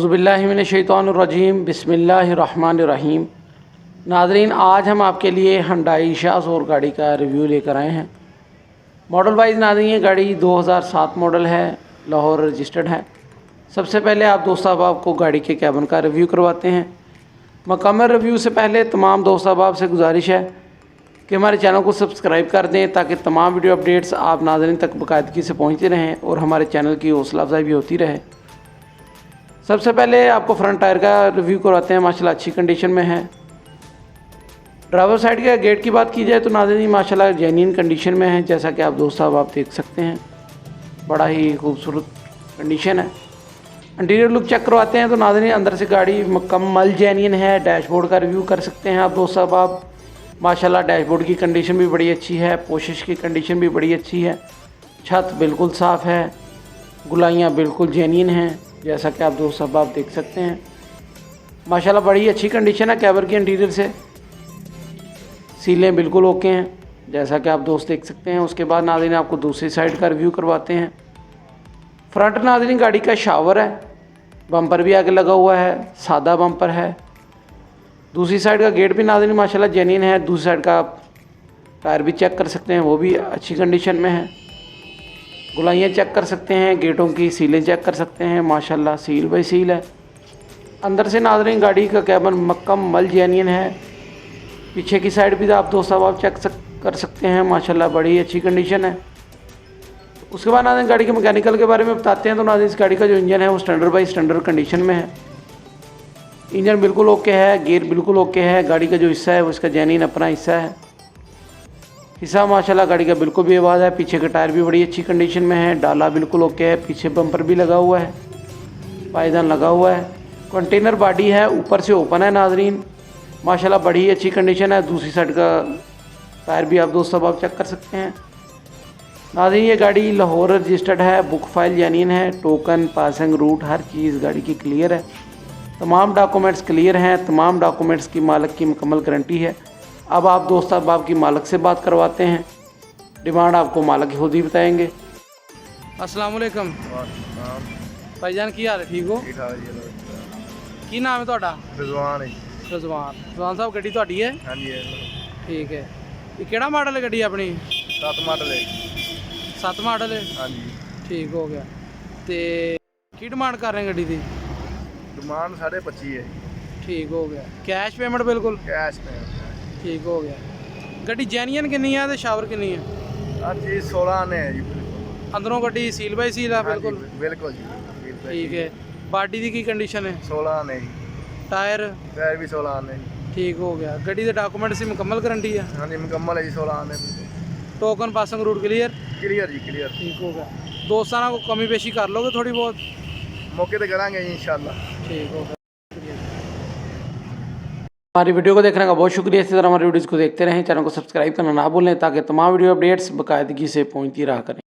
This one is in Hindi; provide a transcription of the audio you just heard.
औज़ुबिल्लाहिमिनश्शैतानिर्रजीम बिस्मिल्लाहिर्रहमानिर्रहीम। नाज़रीन, आज हम आपके लिए हुंडई शाज़ोर गाड़ी का रिव्यू लेकर आए हैं। मॉडल वाइज नाज़रीन ये गाड़ी 2007 मॉडल है, लाहौर रजिस्टर्ड है। सबसे पहले आप दोस्त अहबाब को गाड़ी के कैबिन का रिव्यू करवाते हैं। मुकम्मल रिव्यू से पहले तमाम दोस्त अहबाब से गुजारिश है कि हमारे चैनल को सब्सक्राइब कर दें ताकि तमाम वीडियो अपडेट्स आप नाज़रीन तक बाकायदगी से पहुँचते रहें और हमारे चैनल की हौसला अफजाई भी होती रहे। सबसे पहले आपको फ्रंट टायर का रिव्यू करवाते हैं। माशाल्लाह अच्छी कंडीशन में है। ड्राइवर साइड के गेट की बात की जाए तो नाज़रीन माशाल्लाह जेन्युइन कंडीशन में है, जैसा कि आप दोस्त साहब आप देख सकते हैं। बड़ा ही खूबसूरत कंडीशन है। इंटीरियर लुक चेक करवाते हैं तो नाज़रीन अंदर से गाड़ी मुकम्मल जेन्युइन है। डैशबोर्ड का रिव्यू कर सकते हैं आप दोस्त साहब आप। माशाल्लाह डैशबोर्ड की कंडीशन भी बड़ी अच्छी है, पोशिश की कंडीशन भी बड़ी अच्छी है। छत बिल्कुल साफ़ है, गुलाइयाँ बिल्कुल जेन्युइन हैं, जैसा कि आप दोस्त साहब आप देख सकते हैं। माशाल्लाह बड़ी अच्छी कंडीशन है कैबर की इंटीरियर से। सीलें बिल्कुल ओके हैं, जैसा कि आप दोस्त देख सकते हैं। उसके बाद नाज़रीन आपको दूसरी साइड का रिव्यू करवाते हैं। फ्रंट नाज़रीन गाड़ी का शावर है, बम्पर भी आगे लगा हुआ है, सादा बम्पर है। दूसरी साइड का गेट भी नाज़रीन माशाल्लाह जेन्युइन है। दूसरी साइड का आप टायर भी चेक कर सकते हैं, वो भी अच्छी कंडीशन में है। गुलाइयाँ चेक कर सकते हैं, गेटों की सीलें चेक कर सकते हैं। माशाल्लाह सील बाई सील है। अंदर से नाज़रीन गाड़ी का कैबिन मुकम्मल जेन्युइन है। पीछे की साइड भी आप दोस्त आप चेक कर सकते हैं। माशाल्लाह बड़ी अच्छी कंडीशन है। उसके बाद नाज़रीन गाड़ी के मैकेनिकल के बारे में बताते हैं तो नाज़रीन इस गाड़ी का जो इंजन है वो स्टैंडर्ड बाई स्टैंडर्ड कंडीशन में है। इंजन बिल्कुल ओके है, गियर बिल्कुल ओके है। गाड़ी का जो हिस्सा है वो इसका जेन्युइन अपना हिस्सा है। हिस्सा माशाल्लाह गाड़ी का बिल्कुल भी आवाज़ है। पीछे का टायर भी बड़ी अच्छी कंडीशन में है। डाला बिल्कुल ओके है। पीछे बम्पर भी लगा हुआ है, पायदान लगा हुआ है। कंटेनर बॉडी है, ऊपर से ओपन है नाज़रीन। माशाल्लाह बड़ी अच्छी कंडीशन है। दूसरी साइड का टायर भी आप दोस्त आप चेक कर सकते हैं। नाज़रीन ये गाड़ी लाहौर रजिस्टर्ड है, बुक फाइल जेन्युइन है। टोकन, पासिंग रूट, हर चीज़ गाड़ी की क्लियर है। तमाम डॉक्यूमेंट्स क्लियर हैं। तमाम डॉक्यूमेंट्स की मालिक की मुकम्मल गारंटी है। अब आप दोस्त आप की मालिक से बात करवाते हैं। डिमांड आपको मालिक खुद ही बताएंगे। अस्सलाम वालेकुम भाईजान, की हाल है? ठीक हो? की नाम है ਤੁਹਾਡਾ? रिजवान रिजवान साहब ਗੱਡੀ ਤੁਹਾਡੀ ਹੈ? हाँ जी ठीक है। ये ਕਿਹੜਾ ਮਾਡਲ ਹੈ ਗੱਡੀ ਆਪਣੀ? 7 मॉडल है 7 ਮਾਡਲ ਹੈ? हाँ जी। ठीक हो गया। ਤੇ ਕੀ ਡਿਮਾਂਡ ਕਰ ਰਹੇ ਗੱਡੀ ਦੀ? डिमांड 25.5 है। ठीक हो गया। कैश पेमेंट बिल्कुल? कैश में ठीक हो गया। ਗੱਡੀ ਜੈਨੂਇਨ ਕਿੰਨੀ ਆ ਤੇ ਸ਼ਾਵਰ ਕਿੰਨੀ ਆ? हर चीज़ 16 ने है जी बिल्कुल। ਅੰਦਰੋਂ ਗੱਡੀ ਸੀਲ ਬਾਈ ਸੀਲ ਆ हाँ जी, ਬਿਲकुल? बिल्कुल जी। ठीक है। बाडी ਦੀ ਕੀ ਕੰਡੀਸ਼ਨ ਹੈ? 16 ने जी। टायर? टायर भी 16 ने जी। ठीक हो गया। ਗੱਡੀ ਦੇ ਡਾਕੂਮੈਂਟਸ ਦੀ ਮੁਕੰਮਲ गारंटी है? हाँ जी मुकम्मल है जी। 16 ने token passing route clear? Clear जी क्लियर। ठीक हो गया। दोस्तों को कमी पेशी कर लोगे थोड़ी बहुत? मौके पे कराएंगे जी इंशाल्लाह। ठीक हो गया। हमारी वीडियो को देखने का बहुत शुक्रिया। इसी तरह हमारी वीडियोज़ को देखते रहें। चैनल को सब्सक्राइब करना ना भूलें ताकि तमाम वीडियो अपडेट्स बाकायदगी से पहुँचती रहा करें।